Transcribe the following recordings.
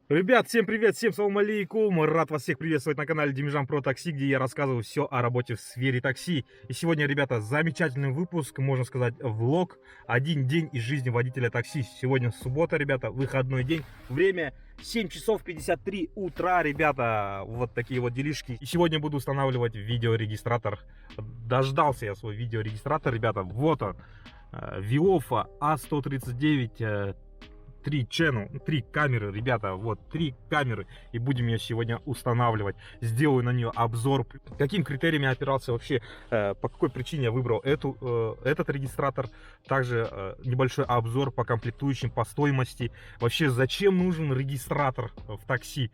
Ребят, всем привет, всем салам алейкум, рад вас всех приветствовать на канале Демижан Про Такси, где я рассказываю все о работе в сфере такси. И сегодня, ребята, замечательный выпуск, можно сказать, влог, один день из жизни водителя такси. Сегодня суббота, ребята, выходной день, время 7 часов 53 утра, ребята, вот такие вот делишки. И сегодня буду устанавливать видеорегистратор, дождался я свой видеорегистратор, ребята, вот он, Виофа А139, 3 камеры, ребята, вот 3 камеры, и будем ее сегодня устанавливать. Сделаю на нее обзор, каким критериям я опирался вообще, по какой причине я выбрал этот регистратор. Также небольшой обзор по комплектующим, по стоимости, вообще зачем нужен регистратор в такси.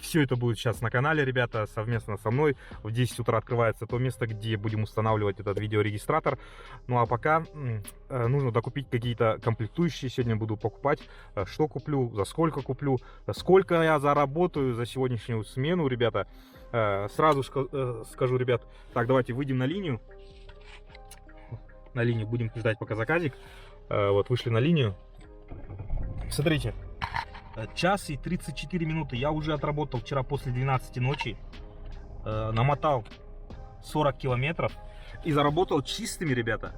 Все это будет сейчас на канале, ребята, совместно со мной. В 10 утра открывается то место, где будем устанавливать этот видеорегистратор. Ну а пока нужно докупить какие-то комплектующие. Сегодня буду покупать. Что куплю, за сколько куплю, сколько я заработаю за сегодняшнюю смену, ребята. Сразу скажу, ребят, так, давайте выйдем на линию. На линию будем ждать пока заказик. Вот, вышли на линию. Смотрите. Час и 34 минуты. Я уже отработал вчера после 12 ночи. Намотал 40 километров. И заработал чистыми, ребята,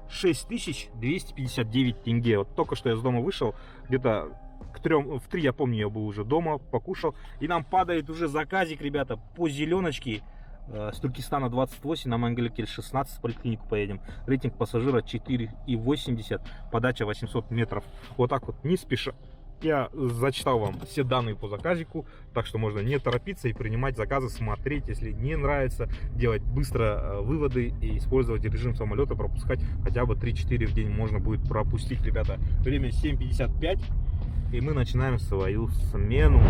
6259 тенге. Вот только что я с дома вышел. Где-то в 3, я помню, я был уже дома, покушал. И нам падает уже заказик, ребята, по зеленочке. С Туркестана 28, на Мангаликель 16, в поликлинику поедем. Рейтинг пассажира 4,80. Подача 800 метров. Вот так вот, не спеша. Я зачитал вам все данные по заказику, так что можно не торопиться и принимать заказы, смотреть, если не нравится, делать быстро выводы и использовать режим самолета, пропускать хотя бы 3-4 в день можно будет пропустить, ребята. Время 7:55, и мы начинаем свою смену.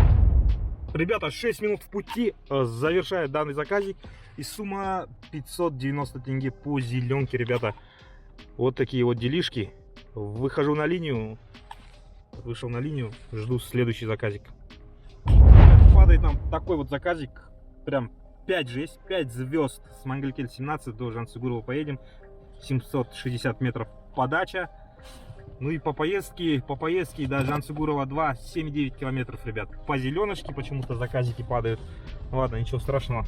Ребята, 6 минут в пути, завершает данный заказик, и сумма 590 тенге по зеленке, ребята. Вот такие вот делишки. Выхожу на линию. Вышел на линию, жду следующий заказик. Падает нам такой вот заказик, прям 5 звезд с Мангаликель 17 до Жансугурова поедем, 760 метров подача. Ну и по поездке до Жансугурова 2, 7,9 километров, ребят. По зеленочке почему-то заказики падают. Ладно, ничего страшного,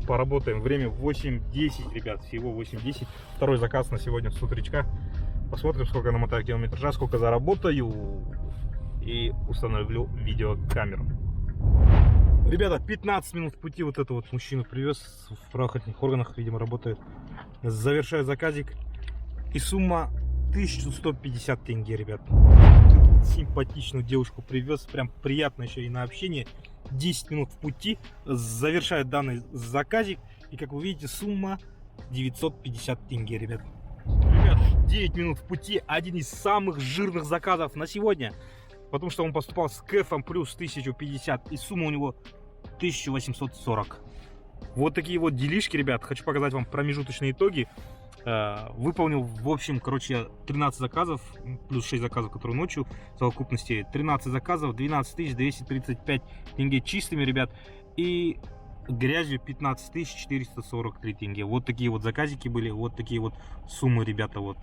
поработаем. Время 8:10, ребят, всего 8:10. Второй заказ на сегодня с утречка. Посмотрим, сколько намотаю километража, сколько заработаю, и установлю видеокамеру. Ребята, 15 минут в пути. Вот это вот мужчину привез, в правоохранительных органах, видимо, работает. Завершаю заказик, и сумма 1150 тенге, ребят. Симпатичную девушку привез, прям приятно еще и на общение. 10 минут в пути, завершает данный заказик, и как вы видите, сумма 950 тенге, ребят. Ребят, 9 минут в пути, один из самых жирных заказов на сегодня, потому что он поступал с кэфом плюс 1050, и сумма у него 1840. Вот такие вот делишки, ребят. Хочу показать вам промежуточные итоги. Выполнил, в общем, короче, 13 заказов, плюс 6 заказов, которые ночью, в совокупности 13 заказов, 12 235 тенге чистыми, ребят, и грязью 15 443 тенге. Вот такие вот заказики были, вот такие вот суммы, ребята. Вот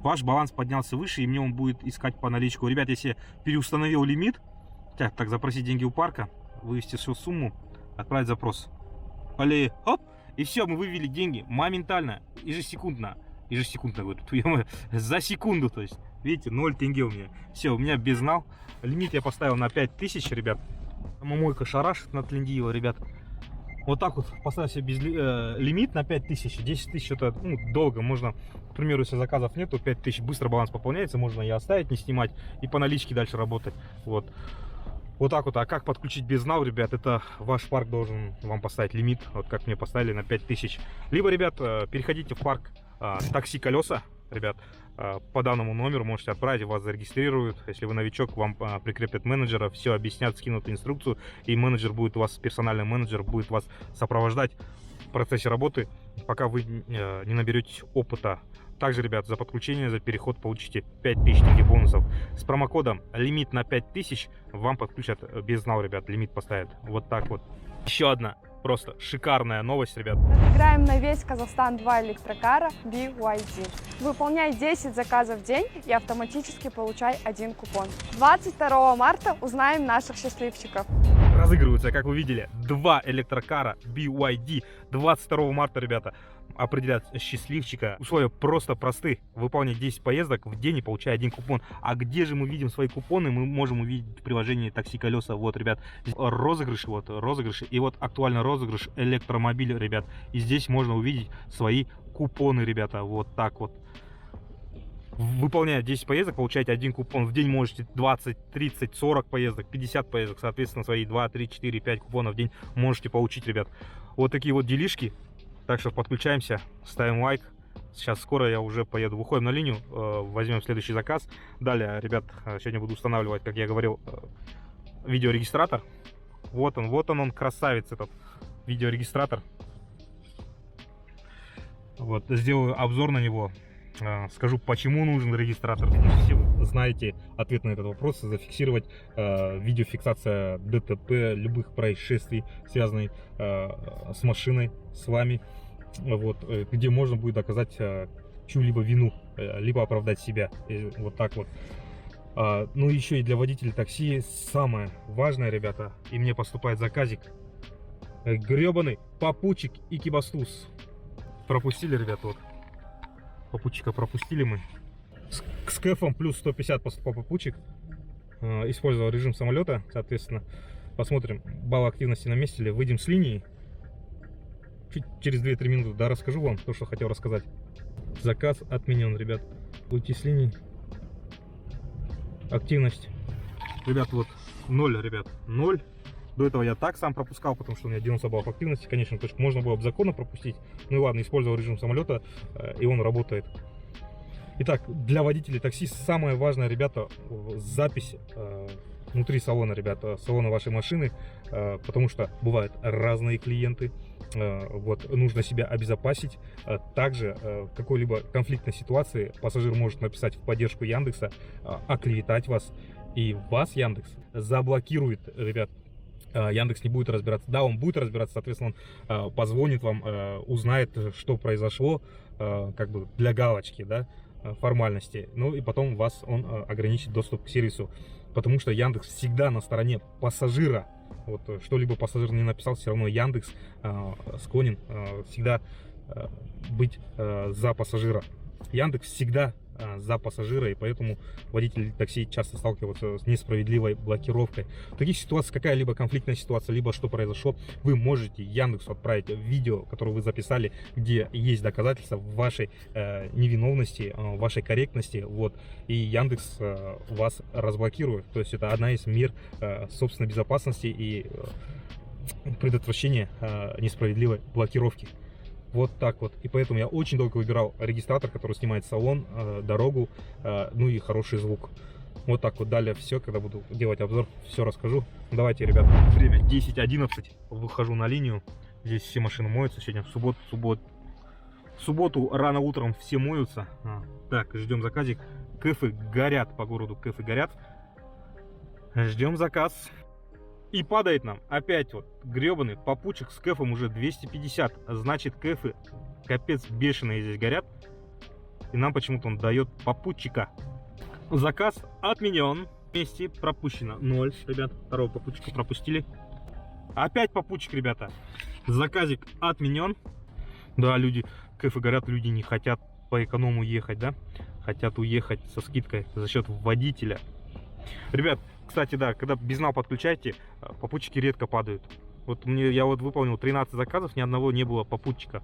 ваш баланс поднялся выше, и мне он будет искать по наличку. Ребят, если переустановил лимит, так запросить деньги у парка, вывести всю сумму, отправить запрос, хоп, и все, мы вывели деньги моментально, ежесекундно говорю, за секунду, то есть, видите, 0 тенге у меня. Все, у меня безнал. Лимит я поставил на 5000, ребят. Мамойка шарашит на Тлендиева, ребят. Вот так вот поставил себе лимит на 5000. 10 тысяч это долго. Можно, к примеру, если заказов нету, 5000 быстро баланс пополняется. Можно и оставить, не снимать, и по наличке дальше работать. Вот так вот. А как подключить безнал, ребят? Это ваш парк должен вам поставить лимит. Вот как мне поставили на 5000. Либо, ребят, переходите в парк такси колеса, ребят. По данному номеру можете отправить, вас зарегистрируют. Если вы новичок, вам прикрепят менеджера, все объяснят, скинут инструкцию, и менеджер будет у вас, персональный менеджер будет вас сопровождать в процессе работы, пока вы не наберетесь опыта. Также, ребят, за подключение, за переход получите 5000 тенге бонусов. С промокодом лимит на 5000 вам подключат безнал, ребят, лимит поставят. Вот так вот. Еще одна Просто шикарная новость, ребят. Играем на весь Казахстан 2 электрокара BYD. Выполняй 10 заказов в день и автоматически получай 1 купон. 22 марта узнаем наших счастливчиков. Разыгрываются, как вы видели, 2 электрокара BYD. 22 марта, ребята, определят счастливчика. Условия просто просты. Выполнять 10 поездок в день и получая 1 купон. А где же мы видим свои купоны? Мы можем увидеть в приложении «Такси Колеса». Вот, ребят, здесь розыгрыши, вот розыгрыши. И вот актуальный розыгрыш электромобиля, ребят. И здесь можно увидеть свои купоны, ребята. Вот так вот. Выполняя 10 поездок, получаете 1 купон. В день можете 20, 30, 40 поездок, 50 поездок. Соответственно, свои 2, 3, 4, 5 купонов в день можете получить, ребят. Вот такие вот делишки. Так что подключаемся, ставим лайк. Сейчас скоро я уже поеду, выходим на линию, возьмем следующий заказ. Далее, ребят, сегодня буду устанавливать, как я говорил, видеорегистратор. Вот он, красавец этот видеорегистратор. Вот, сделаю обзор на него. Скажу, почему нужен регистратор. Все вы знаете ответ на этот вопрос. Зафиксировать видеофиксация ДТП, любых происшествий, связанных с машиной, с вами. Вот, где можно будет доказать чью-либо вину, либо оправдать себя. Вот так вот. Ну еще и для водителей такси самое важное, ребята. И мне поступает заказик. Гребаный попутчик и кибастуз. Пропустили, ребят, вот. Попутчика пропустили мы. С кэфом плюс 150 поступал попутчик. Использовал режим самолета, соответственно. Посмотрим, балл активности на месте ли. Выйдем с линии. Чуть через 2-3 минуты, да, расскажу вам то, что хотел рассказать. Заказ отменен, ребят. Уйти с линии. Активность. Ребят, вот 0, ребят, 0. До этого я так сам пропускал, потому что у меня 90 баллов активности. Конечно, точку можно было бы законно пропустить. Ну и ладно, использовал режим самолета, и он работает. Итак, для водителей такси самое важное, ребята, запись внутри салона, ребята, салона вашей машины, потому что бывают разные клиенты. Вот, нужно себя обезопасить. Также в какой-либо конфликтной ситуации пассажир может написать в поддержку Яндекса, оклеветать вас, и вас Яндекс заблокирует, ребят. Яндекс не будет разбираться. Да, он будет разбираться, соответственно, он позвонит вам, узнает, что произошло, как бы для галочки, да, формальности. Ну и потом вас он ограничит доступ к сервису, потому что Яндекс всегда на стороне пассажира. Вот что-либо пассажир не написал, все равно Яндекс склонен всегда быть за пассажира. Яндекс всегда за пассажира, и поэтому водители такси часто сталкиваются с несправедливой блокировкой. В таких ситуациях, какая-либо конфликтная ситуация, либо что произошло, вы можете Яндексу отправить видео, которое вы записали, где есть доказательства вашей невиновности, вашей корректности, вот, и Яндекс вас разблокирует. То есть это одна из мер собственной безопасности и предотвращения несправедливой блокировки. Вот так вот. И поэтому я очень долго выбирал регистратор, который снимает салон, дорогу, ну и хороший звук. Вот так вот. Далее все, когда буду делать обзор, все расскажу. Давайте, ребят. Время 10:11. Выхожу на линию. Здесь все машины моются. Сегодня в субботу рано утром все моются. Так, ждем заказик. Кэфы горят по городу. Кэфы горят. Ждем заказ. И падает нам опять вот гребаный попутчик с кэфом уже 250. Значит, кэфы капец бешеные здесь горят. И нам почему-то он дает попутчика. Заказ отменен. Вместе пропущено 0, ребят. Второго попутчика пропустили. Опять попутчик, ребята. Заказик отменен. Да, люди, кэфы горят, люди не хотят по эконому ехать, да? Хотят уехать со скидкой за счет водителя. Ребят, кстати, да, когда безнал подключаете, попутчики редко падают. Вот я вот выполнил 13 заказов, ни одного не было попутчика.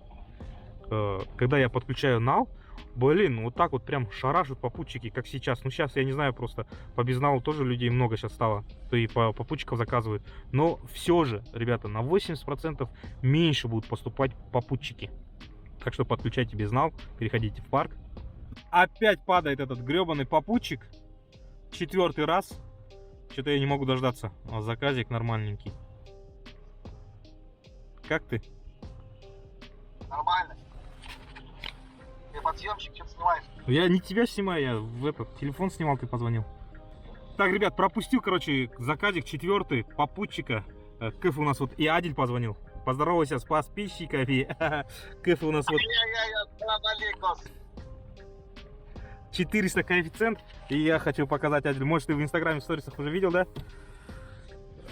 Когда я подключаю нал, блин, вот так вот прям шарашат попутчики, как сейчас. Ну сейчас, я не знаю, просто по безналу тоже людей много сейчас стало, то и по попутчиков заказывают. Но все же, ребята, на 80% меньше будут поступать попутчики. Так что подключайте безнал, переходите в парк. Опять падает этот гребаный попутчик. 4-й раз. Что-то я не могу дождаться. Заказик нормальненький. Как ты? Нормально. Ты подъемщик, что-то снимаешь? Я не тебя снимаю, я в этот телефон снимал, ты позвонил. Так, ребят, пропустил, короче, заказик 4-й попутчика. Кэф у нас вот и Адиль позвонил. Поздоровайся с подписчиками. КФ у нас вот 400 коэффициент. И я хочу показать один. Может, ты в инстаграме в сторисах уже видел, да?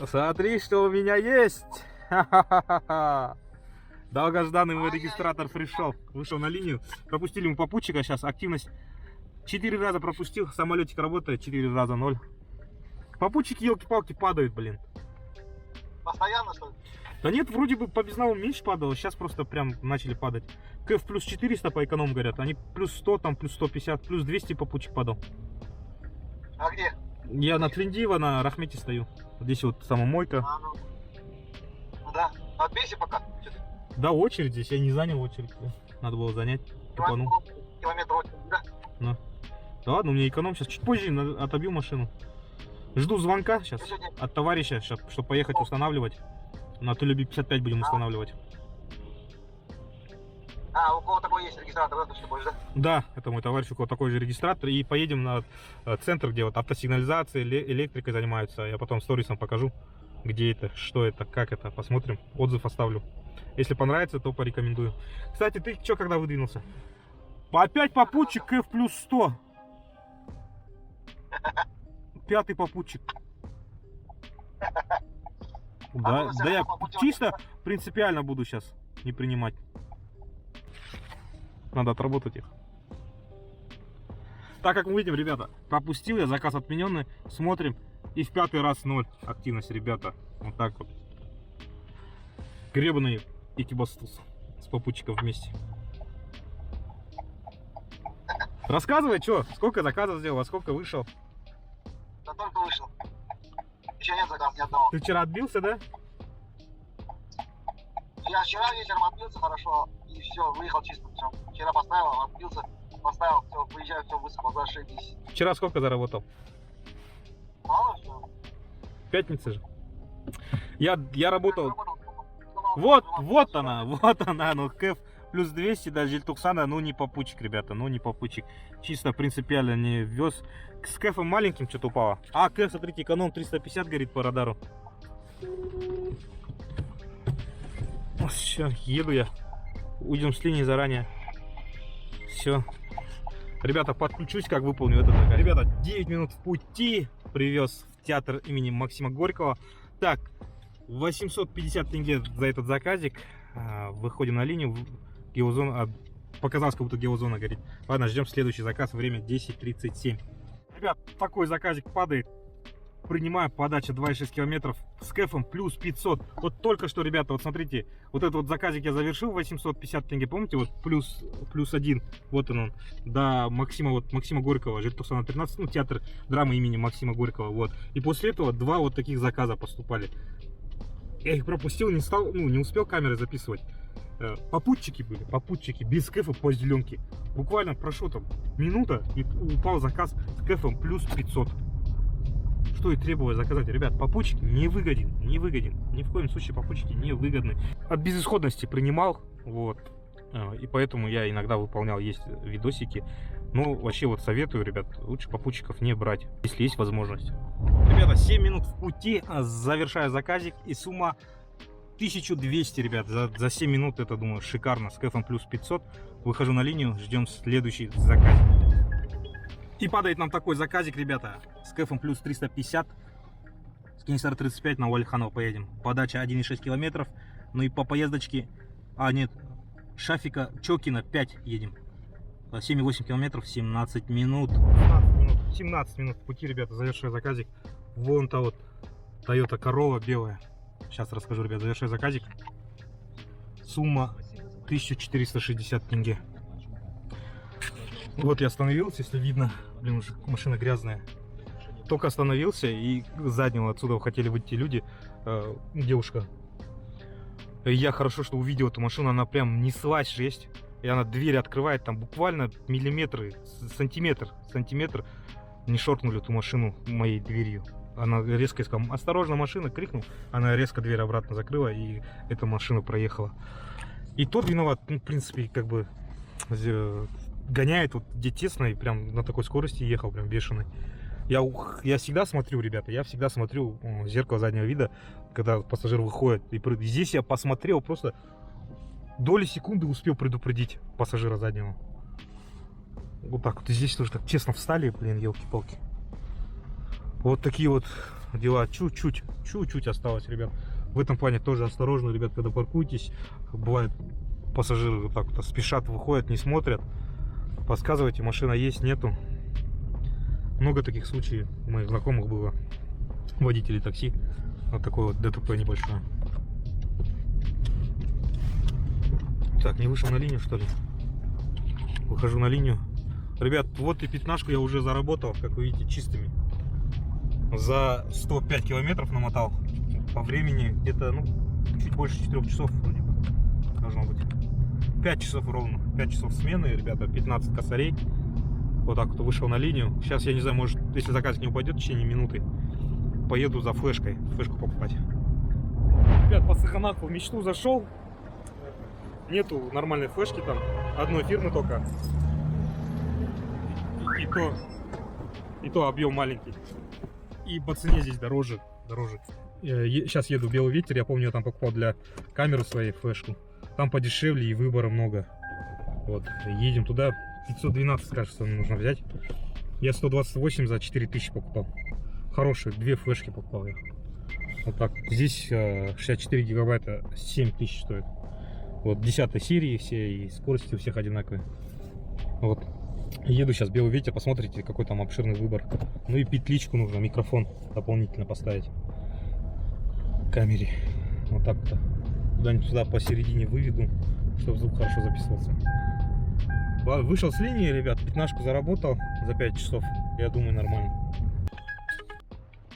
Смотри, что у меня есть. Ха-ха-ха-ха. Долгожданный мой регистратор пришел. Вышел на линию. Пропустили мы попутчика. Сейчас активность 4 раза пропустил. Самолетик работает 4 раза 0. Попутчики, елки-палки, падают, блин. Постоянно, что ли? Да нет, вроде бы по безналу меньше падало. Сейчас просто прям начали падать. КФ плюс 400 по эконом говорят. Они плюс 100, там плюс 150, плюс 200 попутчик падал. А где? Я на Тлендиево, на Рахмете стою. Здесь вот самомойка. А, ну. Ну да. Отбейся пока. Да, очередь здесь. Я не занял очередь. Надо было занять. Тупанул. Километр от, да? Да ладно, у меня эконом. Сейчас чуть позже отобью машину. Жду звонка сейчас от товарища, чтобы поехать устанавливать. На Тулеби 55 будем устанавливать. А, у кого такой есть регистратор, да, ты что будешь, да? Да, это мой товарищ, у кого такой же регистратор. И поедем на центр, где вот автосигнализацией, электрикой занимаются. Я потом сторисом покажу, где это, что это, как это. Посмотрим, отзыв оставлю. Если понравится, то порекомендую. Кстати, ты что, когда выдвинулся? Опять попутчик КФ плюс 100. Пятый попутчик. Да, да я чисто принципиально буду сейчас не принимать. Надо отработать их. Так как мы видим, ребята, пропустил я, заказ отмененный. Смотрим. И в 5-й раз 0 активность, ребята. Вот так вот. Гребаный экибастуз с попутчиком вместе. Рассказывай, что, сколько заказов сделал, а сколько вышел? Да только вышел. Еще нет заказа ни одного. Ты вчера отбился, да? Я вчера вечером отбился хорошо, и все, выехал чисто. Все. Вчера поставил, отбился, поставил, все, выезжаю, все, высыпал, зашибись. Вчера сколько заработал? Мало все. Пятница же. Я работал. Вот она, ну КФ плюс 200, да, Жильтуксана, ну не попутчик, ребята, ну не попутчик. Чисто принципиально не вез. С КФом маленьким что-то упало. А, КФ, смотрите, эконом 350 горит по радару. Все, еду я. Уйдем с линии заранее. Все. Ребята, подключусь, как выполню этот заказ. Ребята, 9 минут в пути. Привез в театр имени Максима Горького. Так, 850 тенге за этот заказик. Выходим на линию. Геозона, показалось, как будто геозона горит. Ладно, ждем следующий заказ. Время 10:37. Ребят, такой заказик падает. Принимаю, подача 2,6 километров с КФом плюс 500. Вот только что, ребята, вот смотрите, вот этот вот заказик я завершил, 850 тенге, помните, вот плюс 1, вот он, до Максима Горького, Жильтуксана 13, ну, театр драмы имени Максима Горького, вот. И после этого 2 вот таких заказа поступали. Я их пропустил, не успел камеры записывать. Попутчики были, без КФа по зеленке. Буквально прошло там минута, и упал заказ с КФом плюс 500. Что и требовалось заказать. Ребят, попутчик не выгоден. Ни в коем случае попутчики не выгодны. От безысходности принимал, вот. И поэтому я иногда выполнял, есть видосики. Ну, вообще вот советую, ребят, лучше попутчиков не брать, если есть возможность. Ребята, 7 минут в пути, завершаю заказик, и сумма 1200, ребят, за 7 минут, это, думаю, шикарно, с КФом плюс 500. Выхожу на линию, ждем следующий заказ. И падает нам такой заказик, ребята, с КФом плюс 350. С Кенесары 35 на Уалиханова поедем. Подача 1,6 километров. Ну и по поездочке, нет, Шафика Чокина 5 едем. 7,8 километров, 17 минут. 17 минут в пути, ребята, завершаю заказик. Вон та вот Toyota Corolla белая. Сейчас расскажу, ребят, завершаю заказик. Сумма 1460 тенге. Вот я остановился, если видно. Блин, уже машина грязная. Только остановился, и с заднего отсюда хотели выйти люди. Девушка. И я хорошо, что увидел эту машину. Она прям неслась, жесть. И она двери открывает, там буквально миллиметры, сантиметр не шоркнули эту машину моей дверью. Она резко сказала: осторожно, машина, крикнул. Она резко дверь обратно закрыла, и эта машина проехала. И тот виноват, ну, в принципе, как бы гоняет вот где тесно, и прям на такой скорости ехал, прям бешеный. Я всегда смотрю, ребята, я всегда смотрю в зеркало заднего вида, когда пассажир выходит. И здесь я посмотрел, просто доли секунды успел предупредить пассажира заднего. Вот так вот. И здесь тоже так честно встали, блин, елки-палки. Вот такие вот дела. Чуть-чуть осталось, ребят. В этом плане тоже осторожно, ребят, когда паркуетесь. Бывает, пассажиры вот так вот спешат, выходят, не смотрят. Подсказывайте, машина есть, нету. Много таких случаев у моих знакомых было. Водителей такси. Вот такое вот ДТП небольшое. Так, не вышел на линию, что ли? Выхожу на линию. Ребят, вот и пятнашку я уже заработал, как вы видите, чистыми. За 105 километров намотал. По времени где-то, ну, чуть больше 4 часов вроде бы должно быть. 5 часов ровно. 5 часов смены, ребята, 15 косарей. Вот так вот вышел на линию. Сейчас, я не знаю, может, если заказчик не упадет в течение минуты, поеду за флешкой. Флешку покупать. Ребят, по Саханаку в мечту зашел. Нету нормальной флешки там. Одной фирмы только. И то объем маленький. И по цене здесь дороже. Сейчас еду в Белый Ветер. Я помню, я там покупал для камеры своей флешку. Там подешевле и выбора много. Вот, едем туда. 512, кажется, нужно взять. Я 128 за 4000 покупал. Хорошие, две флешки покупал я. Вот так. Здесь 64 гигабайта 7000 стоит. Вот 10 серии все, и скорости у всех одинаковые. Вот. Еду сейчас в Белый Ветер, посмотрите, какой там обширный выбор. Ну и петличку нужно, микрофон дополнительно поставить к камере. Вот так вот. Куда-нибудь сюда посередине выведу, чтобы звук хорошо записывался. Вышел с линии, ребят, пятнашку заработал за 5 часов. Я думаю, нормально.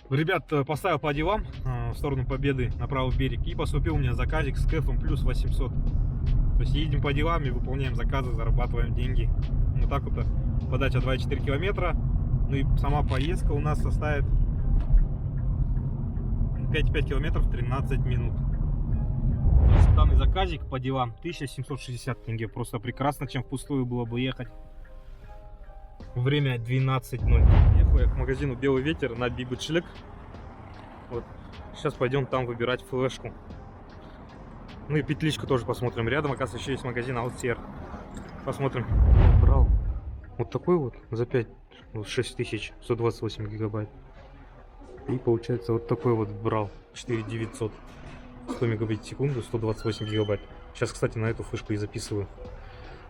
Ребят, поставил по делам в сторону Победы на правый берег. И поступил у меня заказик с кэфом плюс 800. То есть едем по делам и выполняем заказы, зарабатываем деньги. Вот так вот. Подача 2,4 километра. Ну и сама поездка у нас составит 5,5 километров 13 минут. Данный заказик по делам 1760 тенге. Просто прекрасно, чем впустую было бы ехать. Время 12:00. Ехал я к магазину Белый Ветер на Бибичлик. Вот. Сейчас пойдем там выбирать флешку. Ну и петличку тоже посмотрим. Рядом, оказывается, еще есть магазин Алтер. Посмотрим. Я брал вот такой вот за 6000, 128 гигабайт. И получается вот такой вот брал 4900. 100 мегабайт в секунду, 128 гигабайт. Сейчас, кстати, на эту флешку и записываю.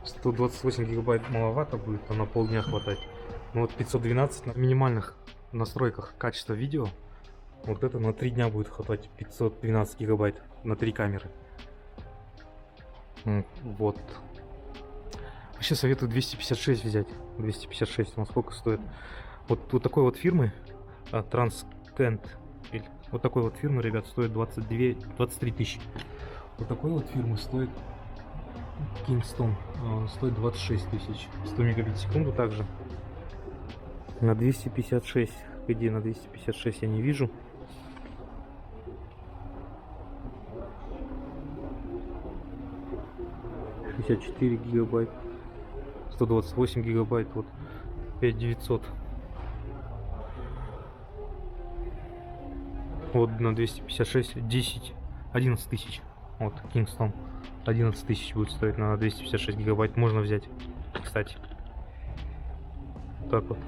128 гигабайт маловато будет, а на полдня хватать. Но вот 512 на минимальных настройках качества видео. Вот это на 3 дня будет хватать 512 гигабайт на 3 камеры. Вот. Вообще советую 256 взять. 256, он сколько стоит? Вот такой вот фирмы Transcend. Вот такой вот фирмы, ребят, стоит 23 тысячи. Вот такой вот фирмы стоит Kingston, стоит 26 тысяч. 100 мегабит в секунду также. На 256. Где на 256 я не вижу. $54 гигабайт. 128 гигабайт. Вот 5900. Вот на 256 11 тысяч. Вот Kingston 11 тысяч будет стоить на 256 гигабайт. Можно взять, кстати. Так вот.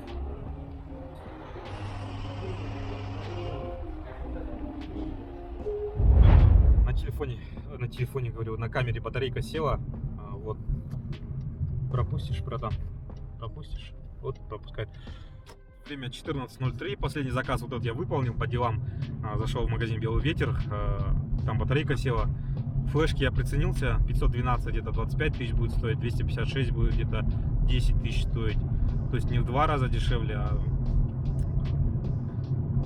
На телефоне говорю, на камере батарейка села. Вот. Пропустишь, братан? Пропустишь? Вот пропускает. Время 14:03. Последний заказ вот этот я выполнил по делам. Зашел в магазин Белый Ветер. Там батарейка села. Флешки я приценился. 512 где-то 25 тысяч будет стоить. 256 будет где-то 10 тысяч стоить. То есть не в 2 раза дешевле, а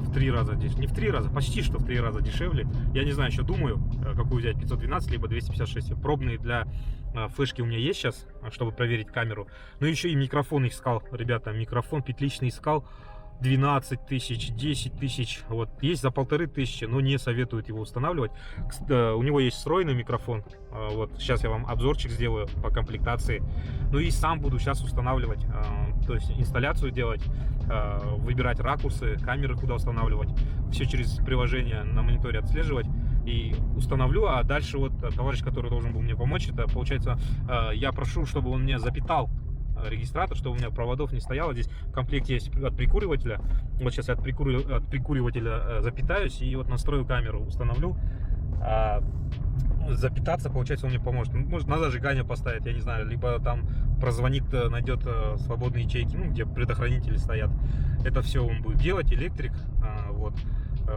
в 3 раза дешевле. Не в 3 раза, почти что в 3 раза дешевле. Я не знаю, еще думаю, какую взять. 512 либо 256. Пробные для флешки у меня есть сейчас, чтобы проверить камеру. Ну еще и микрофон искал, ребята. Микрофон петличный искал. 12 тысяч, 10 тысяч. Вот есть за 1500, но не советуют его устанавливать. У него есть встроенный микрофон. Вот сейчас я вам обзорчик сделаю по комплектации. Ну и сам буду сейчас устанавливать, то есть инсталляцию делать, выбирать ракурсы, камеры куда устанавливать. Все через приложение на мониторе отслеживать и установлю. А дальше вот товарищ, который должен был мне помочь, это получается, я прошу, чтобы он мне запитал регистратор, чтобы у меня проводов не стояло. Здесь в комплекте есть от прикуривателя. Вот сейчас я от прикуривателя запитаюсь и вот настрою камеру, установлю. Запитаться, получается, он мне поможет. Может, на зажигание поставить, я не знаю, либо там прозвонит, найдет свободные ячейки, ну, где предохранители стоят. Это все он будет делать, электрик. Вот.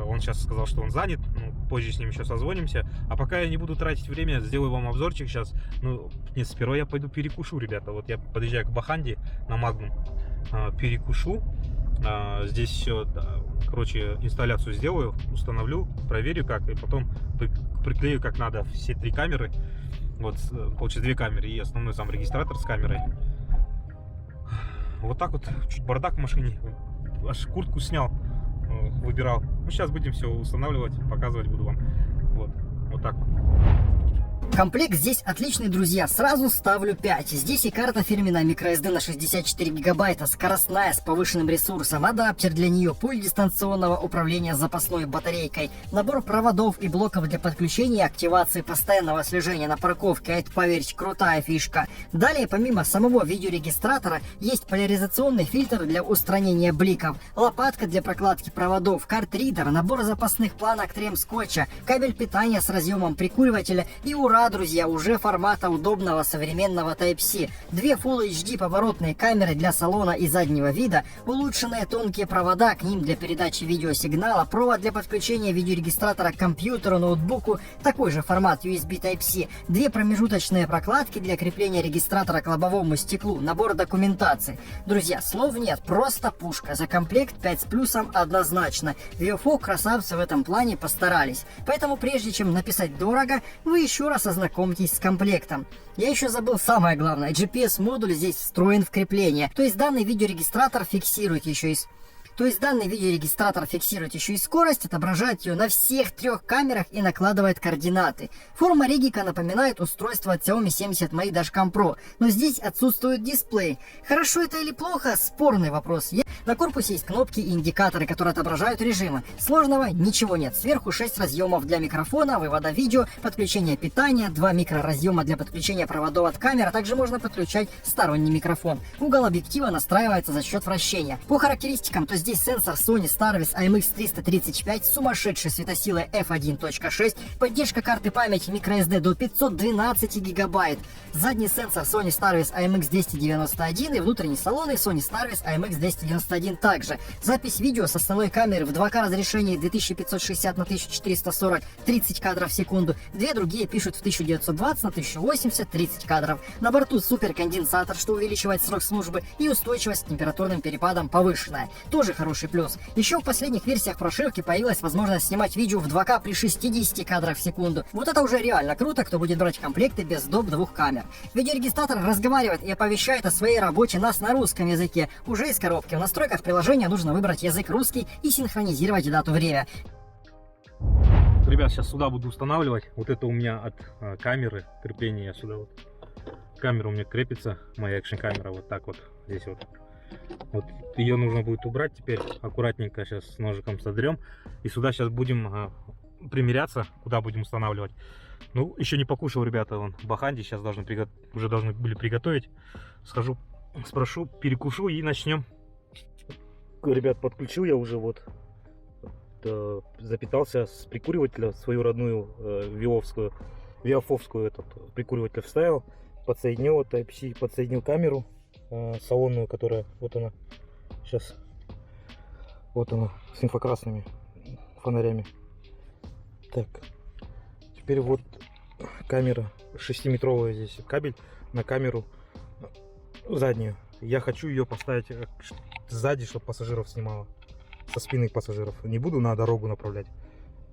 Он сейчас сказал, что он занят, ну, позже с ним еще созвонимся. А пока я не буду тратить время, сделаю вам обзорчик сейчас. Ну, нет, сперва я пойду перекушу, ребята. Вот я подъезжаю к Баханде на Магнум, перекушу. Здесь все, короче, инсталляцию сделаю, установлю, проверю как, и потом приклею как надо все 3 камеры. Вот, получится 2 камеры и основной сам регистратор с камерой. Вот так вот, чуть бардак в машине, аж куртку снял, выбирал. Ну, сейчас будем все устанавливать, показывать буду вам. Вот так вот. Комплект здесь отличный, друзья, сразу ставлю 5. Здесь и карта фирменная microSD на 64 гигабайта, скоростная, с повышенным ресурсом, адаптер для нее, пульт дистанционного управления с запасной батарейкой, набор проводов и блоков для подключения и активации постоянного слежения на парковке, а это, поверьте, крутая фишка. Далее, помимо самого видеорегистратора, есть поляризационный фильтр для устранения бликов, лопатка для прокладки проводов, картридер, набор запасных планок трем-скотча, кабель питания с разъемом прикуривателя и ура, друзья, уже формата удобного современного Type-C. 2 Full HD поворотные камеры для салона и заднего вида, улучшенные тонкие провода к ним для передачи видеосигнала, провод для подключения видеорегистратора к компьютеру, ноутбуку, такой же формат USB Type-C, 2 промежуточные прокладки для крепления регистратора к лобовому стеклу, набор документации. Друзья, слов нет, просто пушка. За комплект 5 с плюсом однозначно. Viofo красавцы в этом плане постарались. Поэтому прежде чем написать дорого, вы еще раз ознакомьтесь с комплектом. Я еще забыл самое главное. GPS-модуль здесь встроен в крепление. То есть данный видеорегистратор фиксирует еще и скорость, отображает ее на всех 3 камерах и накладывает координаты. Форма регика напоминает устройство от Xiaomi 70 Mi Dashcam Pro, но здесь отсутствует дисплей. Хорошо это или плохо? Спорный вопрос. На корпусе есть кнопки и индикаторы, которые отображают режимы. Сложного ничего нет. Сверху 6 разъемов для микрофона, вывода видео, подключения питания, 2 микроразъема для подключения проводов от камер, а также можно подключать сторонний микрофон. Угол объектива настраивается за счет вращения. По характеристикам, то здесь сенсор Sony Starvis AMX335 с сумасшедшей светосилой f1.6, поддержка карты памяти microSD до 512 гигабайт, задний сенсор Sony Starvis AMX291 и внутренний салонный Sony Starvis AMX291 также. Запись видео с основной камеры в 2К разрешении 2560 на 1440 30 кадров в секунду, 2 другие пишут в 1920 на 1080 30 кадров. На борту суперконденсатор, что увеличивает срок службы, и устойчивость к температурным перепадам повышенная. Тоже хороший плюс. Еще в последних версиях прошивки появилась возможность снимать видео в 2К при 60 кадрах в секунду. Вот это уже реально круто, кто будет брать комплекты без доп. 2 камер. Видеорегистратор разговаривает и оповещает о своей работе нас на русском языке. Уже из коробки. В настройках приложения нужно выбрать язык русский и синхронизировать дату-время. Ребят, сейчас сюда буду устанавливать. Вот это у меня от камеры крепление. Я сюда вот. Камера у меня крепится, моя экшн камера вот так вот здесь вот. Вот ее нужно будет убрать теперь аккуратненько, сейчас с ножиком содрем, и сюда сейчас будем примеряться, куда будем устанавливать. Ну, еще не покушал, ребята, вон в Баханде, сейчас уже должны были приготовить. Схожу, спрошу, перекушу и начнем. Ребят, подключил я уже вот, запитался с прикуривателя, свою родную виофовскую этот прикуриватель вставил, подсоединил вот Type-C, подсоединил камеру салонную, которая вот она сейчас, вот она с инфракрасными фонарями. Так, теперь вот камера 6-метровая, здесь кабель на камеру заднюю. Я хочу ее поставить сзади, чтобы пассажиров снимала, со спины пассажиров. Не буду на дорогу направлять,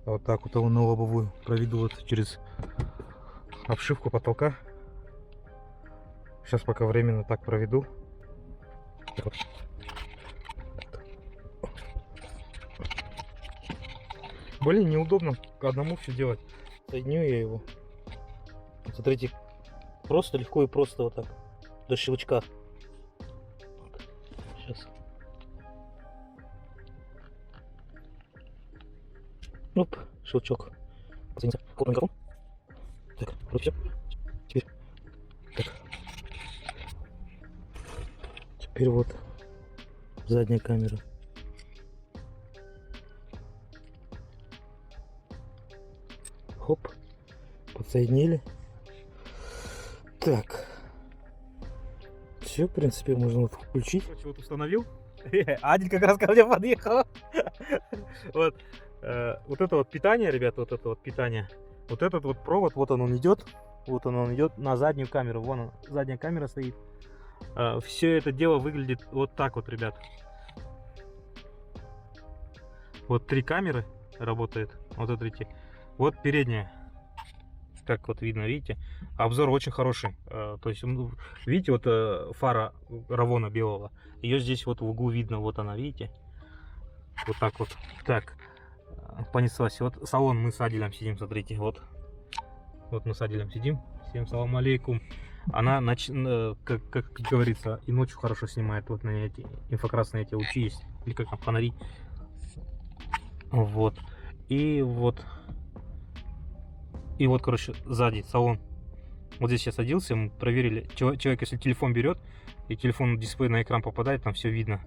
а вот так вот его на лобовую проведу вот через обшивку потолка. Сейчас пока временно так проведу. Так вот. Блин, неудобно одному все делать. Соединю я его. Вот смотрите, просто легко и просто вот так. До щелчка. Сейчас. Оп, щелчок. Вход на микрофон. Так, вроде все. Теперь. Так. Теперь вот задняя камера. Хоп. Подсоединили. Так. Все, в принципе, можно вот включить. Короче, вот установил. Адик как раз ко мне подъехал. Вот. Вот это вот питание, ребята, вот это вот питание. Вот этот вот провод, вот он идет. Вот он идет на заднюю камеру. Вон он, задняя камера стоит. Все это дело выглядит вот так вот, ребят. Вот 3 камеры работает. Вот смотрите. Вот передняя. Как вот видно, видите? Обзор очень хороший. То есть, видите, вот фара Равона белого. Ее здесь вот в углу видно. Вот она, видите? Вот так вот. Так. Понеслась. Вот салон мы с Адилем сидим, смотрите. Вот. Вот мы с Адилем сидим. Всем салам алейкум. Она, как говорится, и ночью хорошо снимает. Вот на эти инфракрасные эти лучи есть. Или как там, фонари. Вот. И вот. И вот, короче, сзади салон. Вот здесь я садился, мы проверили. Человек, если телефон берет, и телефон дисплей на экран попадает, там все видно.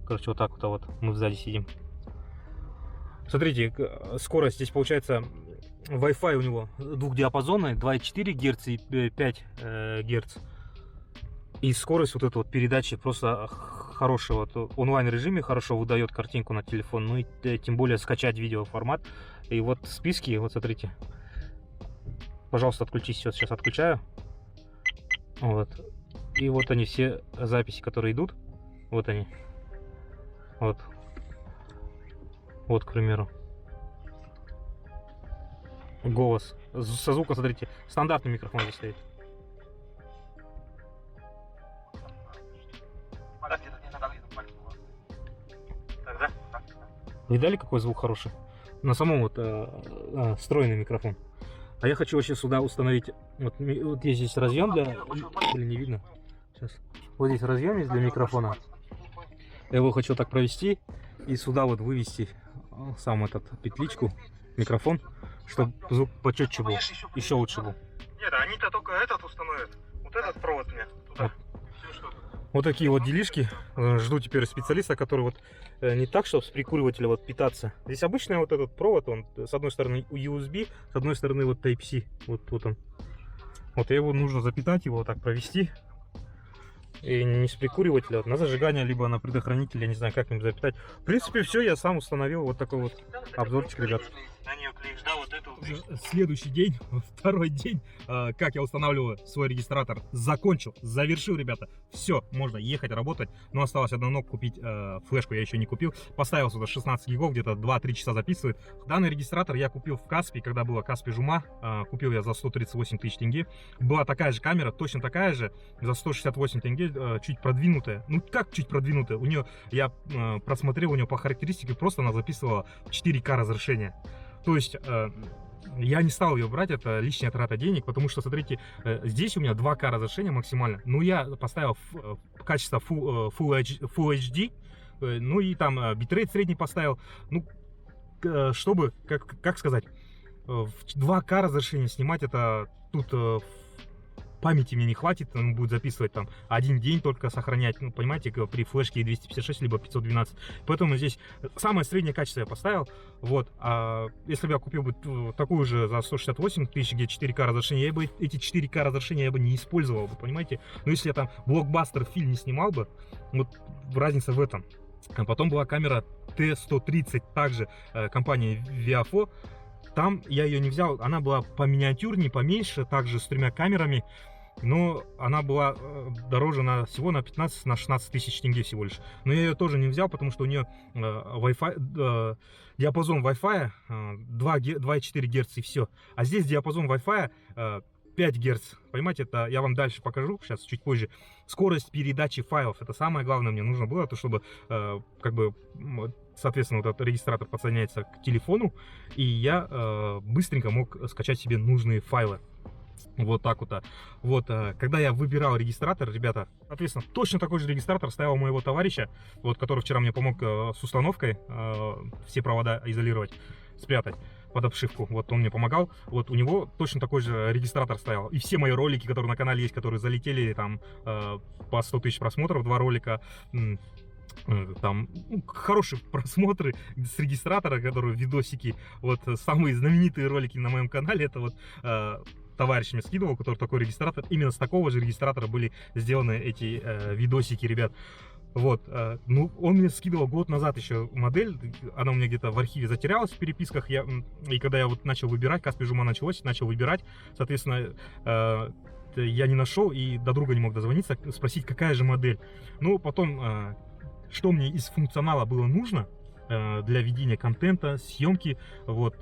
Короче, вот так вот, мы сзади сидим. Смотрите, скорость здесь получается, Wi-Fi у него двухдиапазонный, 2,4 Гц и 5 Гц. И скорость вот этой вот передачи просто хорошая. Вот онлайн режиме хорошо выдает картинку на телефон. Ну и тем более скачать видеоформат. И вот списки, вот смотрите. Пожалуйста, отключись. Сейчас отключаю. Вот. И вот они все записи, которые идут. Вот они. Вот. Вот, к примеру. Голос. Со звуком, смотрите. Стандартный микрофон здесь стоит. Видали, какой звук хороший? На самом вот встроенный микрофон. А я хочу вообще сюда установить. Вот есть здесь разъем для. Блин, не видно. Сейчас. Вот здесь разъем есть для микрофона. Я его хочу так провести и сюда вот вывести сам этот петличку, микрофон, чтобы звук почетче был, еще лучше был. Нет, они-то только этот установят. Вот этот провод мне туда. Вот такие вот делишки. Жду теперь специалиста, который вот не так, чтобы с прикуривателя вот питаться. Здесь обычный вот этот провод, он с одной стороны USB, с одной стороны вот Type-C. Вот он. Вот его нужно запитать, его вот так провести. И не с прикуривателя, вот на зажигание, либо на предохранитель, я не знаю, как им запитать. В принципе, все, я сам установил. Вот такой вот обзорчик, ребят. На нее клеишь, да, вот эту. Следующий день, второй день, как я устанавливаю свой регистратор, закончил, завершил, ребята. Все, можно ехать, работать. Но осталось одно ног купить, флешку я еще не купил. Поставил сюда 16 гигов, где-то 2-3 часа записывает. Данный регистратор я купил в Каспи, когда было Каспи Жума. Купил я за 138 тысяч тенге. Была такая же камера, точно такая же, за 168 тенге, чуть продвинутая. Ну как чуть продвинутая? У нее, я просмотрел у нее по характеристике, просто она записывала 4К разрешения. То есть я не стал ее брать, это лишняя трата денег, потому что, смотрите, здесь у меня 2К разрешения максимально, но я поставил качество Full HD, ну и там битрейт средний поставил, ну, чтобы, как сказать, в 2К разрешение снимать, это тут памяти мне не хватит, он будет записывать там один день только сохранять, ну, понимаете, при флешке 256 либо 512, поэтому здесь самое среднее качество я поставил, вот, а если бы я купил бы такую же за 168 тысяч, где 4К разрешение, я бы эти 4К разрешения я бы не использовал бы, понимаете, но если я там блокбастер фильм не снимал бы, вот разница в этом. А потом была камера T130, также компания Viafo. Там я ее не взял, она была поминиатюрнее, поменьше, также с 3 камерами, но она была дороже всего на 15-16 тысяч тенге всего лишь. Но я ее тоже не взял, потому что у нее Wi-Fi, диапазон Wi-Fi 2,4 Гц и все. А здесь диапазон Wi-Fi 5 Гц. Понимаете, это я вам дальше покажу, сейчас чуть позже. Скорость передачи файлов, это самое главное мне нужно было, то чтобы как бы соответственно, вот этот регистратор подсоединяется к телефону, и я быстренько мог скачать себе нужные файлы. Вот так вот. Вот, когда я выбирал регистратор, ребята, соответственно, точно такой же регистратор стоял у моего товарища, вот, который вчера мне помог с установкой, все провода изолировать, спрятать под обшивку. Вот он мне помогал. Вот у него точно такой же регистратор стоял. И все мои ролики, которые на канале есть, которые залетели там по 100 тысяч просмотров, 2 ролика, там хорошие просмотры с регистратора, которые видосики, вот самые знаменитые ролики на моем канале, это вот товарищ мне скидывал, который такой регистратор, именно с такого же регистратора были сделаны эти видосики, ребят. Вот, ну, он мне скидывал год назад еще модель, она у меня где-то в архиве затерялась в переписках, и когда я вот начал выбирать, Каспий Жума началось, начал выбирать, соответственно, я не нашел и до друга не мог дозвониться, спросить, какая же модель. Ну, потом, что мне из функционала было нужно для ведения контента, съемки, вот,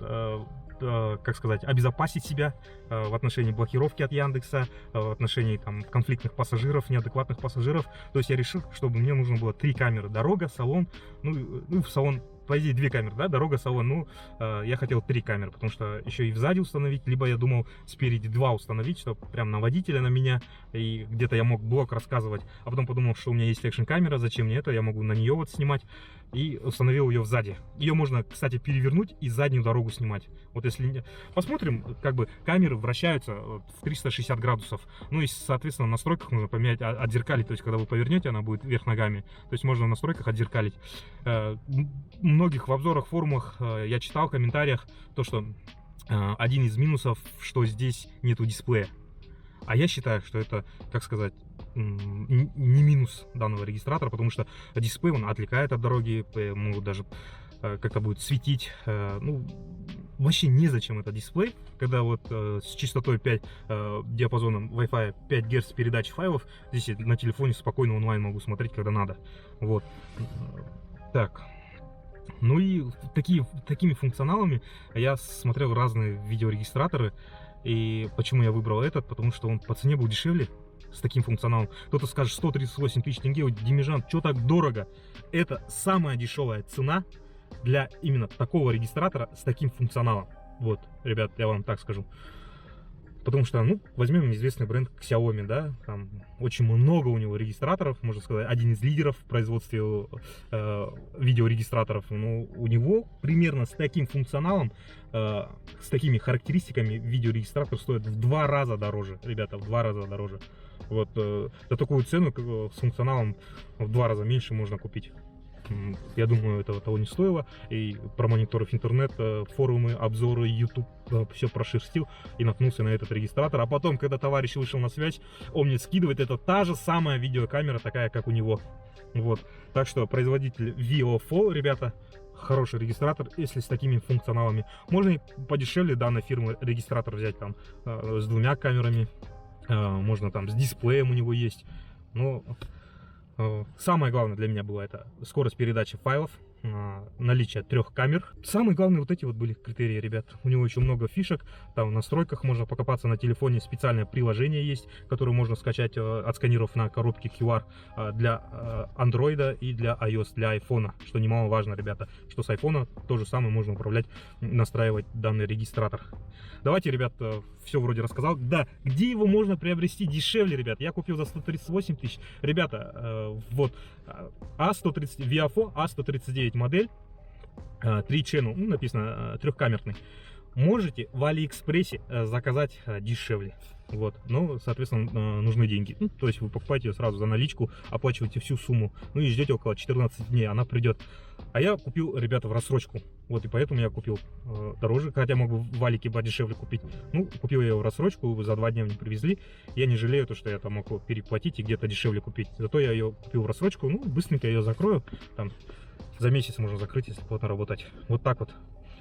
как сказать, обезопасить себя в отношении блокировки от Яндекса, в отношении там конфликтных пассажиров, неадекватных пассажиров. То есть я решил, чтобы мне нужно было 3 камеры: дорога, салон, ну в салон, по идее, 2 камеры, да, дорога, салон, ну, я хотел 3 камеры, потому что еще и сзади установить, либо я думал спереди 2 установить, чтобы прям на водителя, на меня, и где-то я мог блог рассказывать, а потом подумал, что у меня есть экшн-камера, зачем мне это, я могу на нее вот снимать, и установил ее сзади. Ее можно, кстати, перевернуть и заднюю дорогу снимать. Вот если посмотрим, как бы камеры вращаются в 360 градусов, ну и, соответственно, в настройках нужно поменять, отзеркалить, то есть когда вы повернете, она будет вверх ногами, то есть можно в настройках отзеркалить. Многих в обзорах, форумах я читал в комментариях то, что один из минусов, что здесь нету дисплея. А я считаю, что это, как сказать, не минус данного регистратора, потому что дисплей, он отвлекает от дороги, могут даже как-то будет светить. Ну, вообще незачем этот дисплей, когда вот с частотой 5, диапазоном Wi-Fi 5 Гц передачи файлов, здесь на телефоне спокойно онлайн могу смотреть, когда надо. Вот. Так. Ну и такими функционалами я смотрел разные видеорегистраторы. И почему я выбрал этот? Потому что он по цене был дешевле, с таким функционалом. Кто-то скажет, 138 тысяч тенге, Демижан, что так дорого? Это самая дешевая цена для именно такого регистратора с таким функционалом. Вот, ребят, я вам так скажу. Потому что, ну, возьмем известный бренд Xiaomi, да, там очень много у него регистраторов, можно сказать, один из лидеров в производстве видеорегистраторов. Но у него примерно с таким функционалом, с такими характеристиками видеорегистратор стоит в 2 раза дороже, ребята, в 2 раза дороже. Вот, за такую цену с функционалом в 2 раза меньше можно купить. Я думаю, этого того не стоило. И промониторив интернет, форумы, обзоры, YouTube, все прошерстил и наткнулся на этот регистратор. А потом, когда товарищ вышел на связь, он мне скидывает, это та же самая видеокамера, такая, как у него. Вот. Так что производитель VIOFO, ребята, хороший регистратор, если с такими функционалами. Можно и подешевле данной фирмы регистратор взять, там, с 2 камерами. Можно там с дисплеем у него есть. Но самое главное для меня было это скорость передачи файлов, наличие 3 камер. Самые главные вот эти вот были критерии, ребят. У него еще много фишек. Там в настройках можно покопаться на телефоне. Специальное приложение есть, которое можно скачать, отсканировав на коробке QR для Android и для iOS, для iPhone. Что немаловажно, ребята, что с iPhone то же самое можно управлять, настраивать данный регистратор. Давайте, ребят, все вроде рассказал. Да, где его можно приобрести дешевле, ребят? Я купил за 138 тысяч. Ребята, вот A130, VIOFO A139 модель, 3 channel, ну, написано 3-камерный. Можете в Алиэкспрессе заказать дешевле. Вот, но, соответственно, нужны деньги. Ну, то есть вы покупаете ее сразу за наличку, оплачиваете всю сумму, ну и ждете около 14 дней, она придет. А я купил, ребята, в рассрочку. Вот, и поэтому я купил дороже, хотя мог бы в Алике подешевле купить. Ну, купил я ее в рассрочку, за 2 дня мне привезли. Я не жалею, то, что я там мог переплатить и где-то дешевле купить. Зато я ее купил в рассрочку, ну, быстренько ее закрою. Там за месяц можно закрыть, если плотно работать. Вот так вот.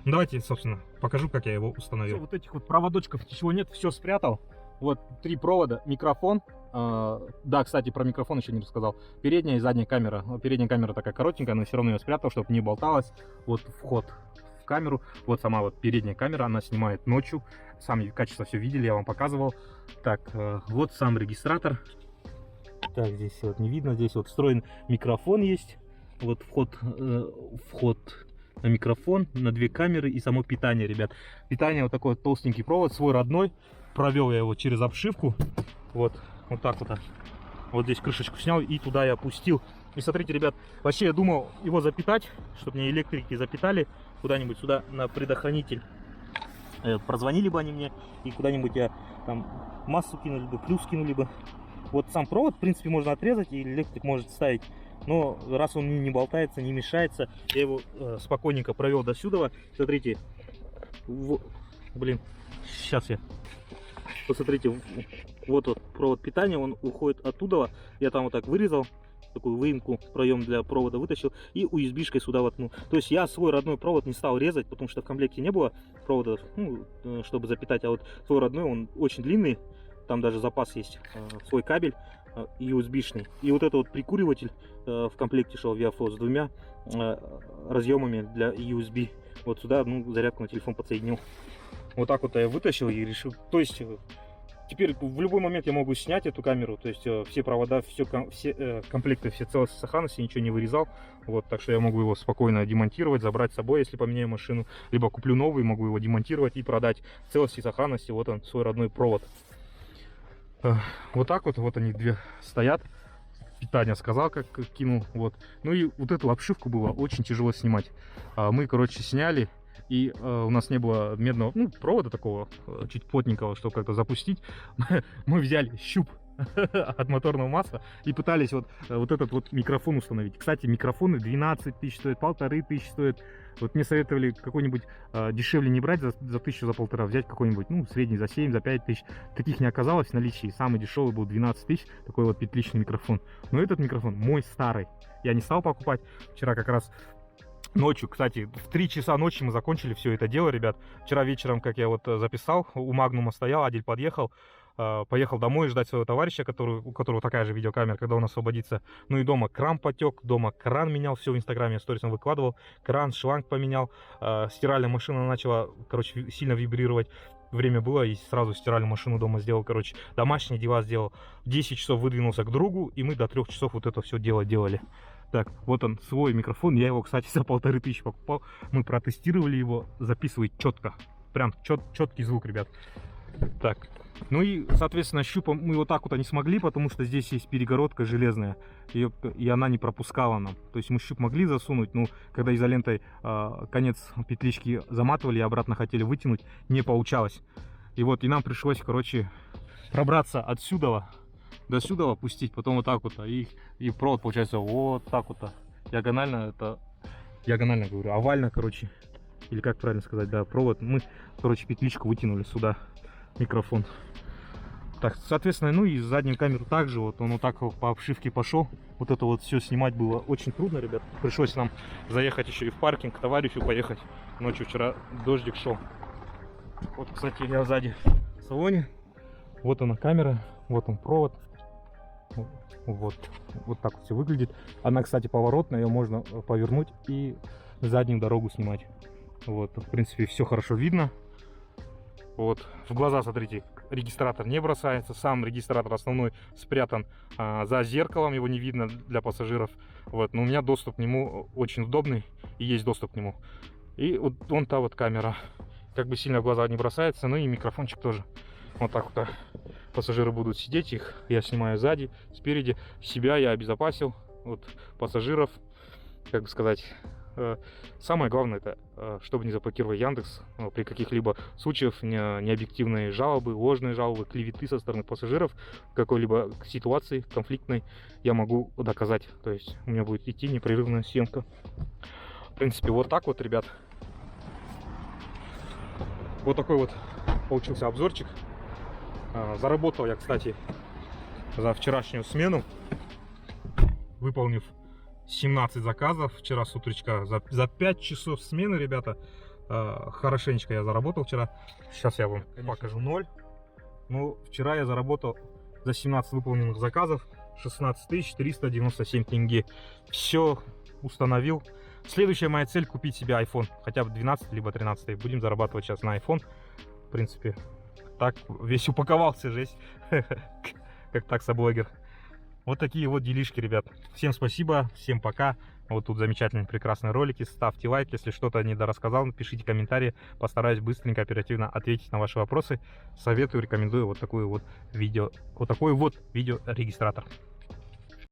Ну, давайте, собственно, покажу, как я его установил. Вот этих вот проводочков ничего нет, все спрятал. Вот 3 провода, микрофон. Да, кстати, про микрофон еще не рассказал. Передняя и задняя камера. Передняя камера такая коротенькая, но все равно ее спрятал, чтобы не болталась. Вот вход в камеру. Вот сама вот передняя камера, она снимает ночью. Сами качество все видели, я вам показывал. Так, вот сам регистратор. Так, здесь вот не видно, здесь вот встроен микрофон есть. вот вход на микрофон, на 2 камеры и само питание, ребят. Питание вот такой вот толстенький провод, свой родной. Провел я его через обшивку. Вот так вот. Вот здесь крышечку снял и туда я опустил. И смотрите, ребят, вообще я думал его запитать, чтобы мне электрики запитали куда-нибудь сюда на предохранитель. Прозвонили бы они мне и куда-нибудь я там массу кинули бы, плюс кинули бы. Вот сам провод, в принципе, можно отрезать и электрик может ставить. Но раз он не болтается, не мешается, я его спокойненько провел до сюда. Смотрите, блин, сейчас я. Посмотрите, вот провод питания, он уходит оттуда. Я там вот так вырезал, такую выемку, проем для провода вытащил и USB-шкой сюда воткнул. То есть я свой родной провод не стал резать, потому что в комплекте не было провода, ну, чтобы запитать. А вот свой родной, он очень длинный, там даже запас есть, свой кабель USB-шный. И вот это вот прикуриватель в комплекте шел Viaflow с 2 разъемами для USB. Вот сюда, ну, зарядку на телефон подсоединил. Вот так вот я вытащил и решил. То есть теперь в любой момент я могу снять эту камеру. То есть все провода, все комплекты, все целости и сохранности, ничего не вырезал. Вот, так что я могу его спокойно демонтировать, забрать с собой, если поменяю машину. Либо куплю новый, могу его демонтировать и продать в целости и сохранности. Вот он, свой родной провод. Вот так вот они 2 стоят. Питание сказал, как кинул. Вот. Ну и вот эту обшивку было очень тяжело снимать. Мы, короче, сняли. И у нас не было медного, ну, провода такого, чуть плотненького, чтобы как-то запустить. Мы взяли щуп от моторного масла и пытались вот этот вот микрофон установить. Кстати, микрофоны 12 тысяч стоят, 1500 стоят. Вот мне советовали какой-нибудь дешевле не брать за 1000, за 1500, взять какой-нибудь, ну, средний за 7, за 5000. Таких не оказалось в наличии. Самый дешевый был 12 тысяч, такой вот петличный микрофон. Но этот микрофон мой старый. Я не стал покупать. Вчера как раз ночью, кстати, в 3 часа ночи мы закончили все это дело, ребят. Вчера вечером, как я вот записал, у Магнума стоял, Адель подъехал. Поехал домой ждать своего товарища, у которого такая же видеокамера, когда он освободится. Ну и дома кран потек, дома кран менял, все в инстаграме, сторис он выкладывал. Кран, шланг поменял, стиральная машина начала, короче, сильно вибрировать. Время было, и сразу стиральную машину дома сделал, короче, домашние дела сделал. В 10 часов выдвинулся к другу, и мы до 3 часов вот это все дело делали. Так, вот он, свой микрофон. Я его, кстати, за 1500 покупал. Мы протестировали его, записывает четко. Прям четкий звук, ребят. Так, ну и, соответственно, щупом мы вот так вот не смогли, потому что здесь есть перегородка железная, и она не пропускала нам. То есть мы щуп могли засунуть, но когда изолентой конец петлички заматывали и обратно хотели вытянуть, не получалось. И вот, и нам пришлось, короче, пробраться отсюда до сюда, опустить, потом вот так вот, и провод получается вот так вот, диагонально, это диагонально, говорю, овально, короче, или как правильно сказать, да, провод. Мы, короче, петличку вытянули сюда, микрофон. Так, соответственно, ну и заднюю камеру также, вот он вот так вот по обшивке пошел. Вот это вот все снимать было очень трудно, ребят. Пришлось нам заехать еще и в паркинг, к товарищу поехать. Ночью вчера дождик шел. Вот, кстати, я сзади в салоне. Вот она камера, вот он провод. Вот так вот все выглядит. Она, кстати, поворотная, ее можно повернуть и заднюю дорогу снимать. Вот, в принципе, все хорошо видно. Вот, в глаза, смотрите, регистратор не бросается. Сам регистратор основной спрятан за зеркалом, его не видно для пассажиров. Вот, но у меня доступ к нему очень удобный, и есть доступ к нему. И вот вон та вот камера, как бы сильно в глаза не бросается, ну и микрофончик тоже. Вот так вот пассажиры будут сидеть, их я снимаю сзади, спереди. Себя я обезопасил от пассажиров, как бы сказать. Самое главное, это чтобы не заблокировал Яндекс при каких-либо случаях необъективной жалобы, ложные жалобы, клеветы со стороны пассажиров, какой-либо ситуации конфликтной я могу доказать. То есть у меня будет идти непрерывная съемка. В принципе, вот так вот, ребят. Вот такой вот получился обзорчик. Заработал я, кстати, за вчерашнюю смену, выполнив 17 заказов вчера с утречка. За 5 часов смены, ребята, хорошенечко я заработал вчера. Сейчас я вам покажу 0. Но вчера я заработал за 17 выполненных заказов 16 497 тенге. Все установил. Следующая моя цель — купить себе iPhone, хотя бы 12 либо 13. Будем зарабатывать сейчас на iPhone. В принципе, так весь упаковался, жесть. Как таксоблогер. Вот такие вот делишки, ребят. Всем спасибо, всем пока. Вот тут замечательные, прекрасные ролики. Ставьте лайк, если что-то недорассказал, пишите комментарии. Постараюсь быстренько, оперативно ответить на ваши вопросы. Советую, рекомендую вот такой вот видеорегистратор.